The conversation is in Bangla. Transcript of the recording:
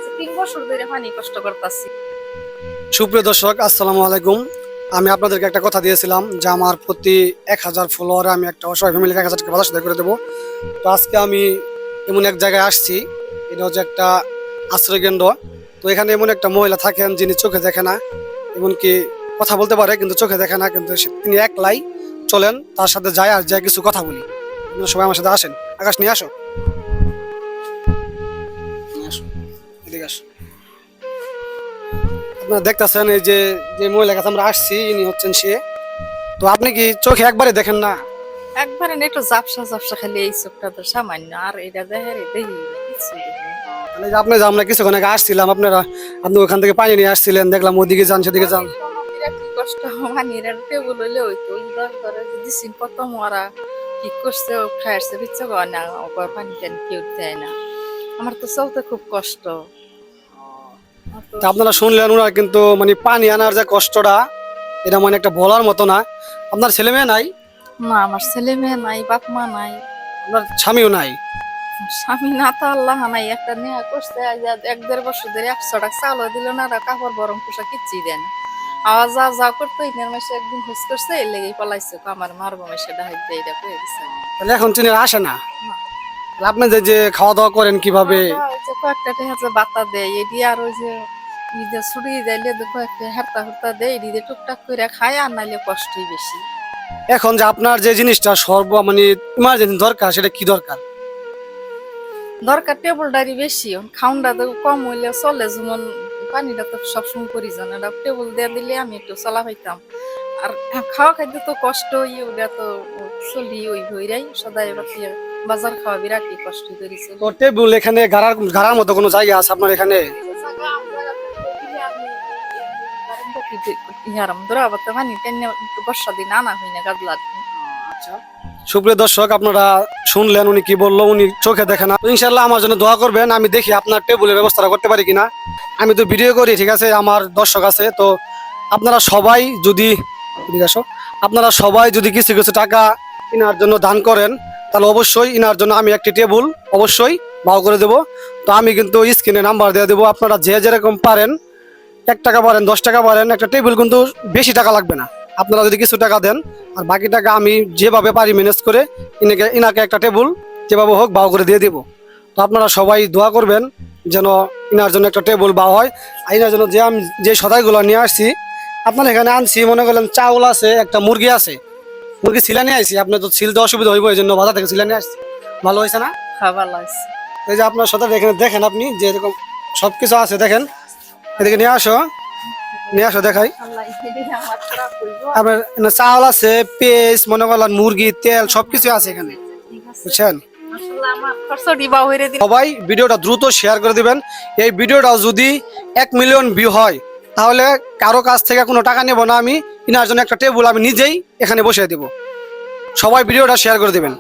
আজ 3 বছর ধরে পানি কষ্ট করতেছি। সুপ্রিয় দর্শক, আসসালামু আলাইকুম। আমি আপনাদেরকে একটা কথা দিয়েছিলাম যে আমার প্রতি 1000 ফলোয়ারে আমি একটা অসহায় ফ্যামিলিকে 1000 টাকা বাধা করে দেবো। তো আজকে আমি এমন এক জায়গায় আসছি, এটা হচ্ছে একটা আশ্রয় কেন্দ্র। তো এখানে এমন একটা মহিলা থাকেন যিনি চোখে দেখে না, এমনকি কথা বলতে পারে কিন্তু চোখে দেখে না, কিন্তু তিনি একলাই চলেন। তার সাথে যায় আর যায় কিছু কথা বলি। আপনারা সবাই আমার সাথে আসেন। আকাশ নিয়ে আসো, নিয়ে আসো, এদিকে আসো। আপনারা দেখতেছেন এই যে যে মহিলার কাছে আমরা আসছি, ইনি হচ্ছেন সে। তো আপনি কি চোখে একবারে দেখেন না? একবারে না একটু ঝাপসা ঝাপসা খালি এই চোখটা তো সামান্য, আর এটা দেখে দেখি না, কিছুই দেখি না। মানে যে আপনি যে আমরা কিছুক্ষণ আগে আসছিলাম, আপনি ওখান থেকে পানি নিয়ে আসছিলেন, দেখলাম ওদিকে যান সেদিকে যান। বিরাট কি কষ্ট পানির আর টেবুল হইলে হইতো ওই দরকারে দিছিন কত মরা কি করছে ও খাইছে বিচ্ছে কয় না ওপর পানি টানি কেউ দেয় না। আমার তো চলতে খুব কষ্ট। আমার তো তা আপনারা শুনলেন, ওনার কিন্তু মানে পানি আনার যে কষ্টটা, এটা মানে একটা বলার মতো না। আপনার ছেলে মেয়ে নাই? না, আমার ছেলে মেয়ে নাই, বাপ মা নাই, আপনার স্বামীও নাই? স্বামী না তো আল্লাহ নাই। একটা নেয়া করছে আজ 1-1.5 বছর ধরে 100 টাকা চালও দিল না, আর কাপড় গরম পোশাক কিচ্ছুই দেয় না। আওয়াজ যা যা করতো ইনের মাসে একদিন হুস করছে, এর লেগেই পলাইছে আমার মারবো মাসে ডাহাই দিয়ে এটা করে দিছে। তাহলে এখন তিনি আসে না? না। তাহলে আপনি যে যে খাওয়া দাওয়া করেন কিভাবে? ওই যে কয়েকটা টেহা যে বাতা দেয় এটি, আর ওই যে ঈদে ছুটি যাইলে কয়েকটা হারতা হুরতা দেয় এটি দিয়ে টুকটাক করে খায়, আর নাইলে কষ্টই বেশি। এখন যে আপনার যে জিনিসটা মানে ইমার্জেন্সি দরকার, সেটা কি দরকার? দরকার টেবুলটারই বেশি, খাউনটা তো কম হইলে চলে, যেমন পানিটা তো সবসময় প্রয়োজন, এটা টেবুল দিয়ে দিলে আমি একটু চলা পাইতাম। আর খাওয়া খাইতে তো কষ্ট, ওটা তো চলি ওই ভইরাই সদাই বাতি বাজার খাওয়া বিরাটই কষ্ট করেছে। তো টেবিল এখানে গাড়ার মতো কোনো জায়গা আছে আপনার এখানে? বর্ষা দিন আনা হয় না গাদলা। সুপ্রিয় দর্শক, আপনারা শুনলেন উনি কি বললো। উনি চোখে দেখে না। ইনশাল্লাহ আমার জন্য দোয়া করবেন, আমি দেখি আপনার টেবিলের ব্যবস্থা করতে পারি কিনা। আমি তো ভিডিও করি, ঠিক আছে, আমার দর্শক আছে। তো আপনারা সবাই যদি এদিকে আসো, আপনারা সবাই যদি কিছু কিছু টাকা ইনার জন্য দান করেন, তাহলে অবশ্যই ইনার জন্য আমি একটি টেবিল অবশ্যই ভাও করে দেবো। তো আমি কিন্তু স্ক্রিনে নাম্বার দিয়ে দেবো, আপনারা যে যেরকম পারেন, 1 টাকা পারেন, 10 টাকা পারেন, একটা টেবিল কিন্তু বেশি টাকা লাগবে না। আপনারা যদি কিছু টাকা দেন, আর বাকি টাকা আমি যেভাবে পারি ম্যানেজ করে ইনাকে একটা টেবিল যেভাবে হোক বাও করে দিয়ে দেবো। তো আপনারা সবাই দোয়া করবেন যেন ইনার জন্য একটা টেবিল বাও হয়। আর ইনার জন্য যে আমি যে সদাইগুলো নিয়ে আসছি, আপনার এখানে আনছি, মনে করলেন চাউল আছে, একটা মুরগি আছে, মুরগি ছিলা নিয়ে আসছি। আপনার তো ছিলতে অসুবিধা হইব, এই জন্য বাজার থেকে ছিলা নিয়ে আসছি। ভালো হয়েছে না? খাবার লাগছে। এই যে আপনার সাথে এখানে দেখেন, আপনি যে এরকম সবকিছু আছে দেখেন, এদিকে নিয়ে আসো, নিয়ে আসো দেখাই। আপনার এখানে চাল আছে, পেঁয়াজ, মনে করলেন মুরগি, তেল, সবকিছু আছে এখানে, বুঝছেন? সবাই ভিডিওটা দ্রুত শেয়ার করে দিবেন। এই ভিডিওটা যদি 1 মিলিয়ন ভিউ হয়, তাহলে কারো কাছ থেকে কোনো টাকা নেব না, আমি ইনার জন্য একটা টেবিল আমি নিজেই এখানে বসিয়ে দিব। সবাই ভিডিওটা শেয়ার করে দিবেন।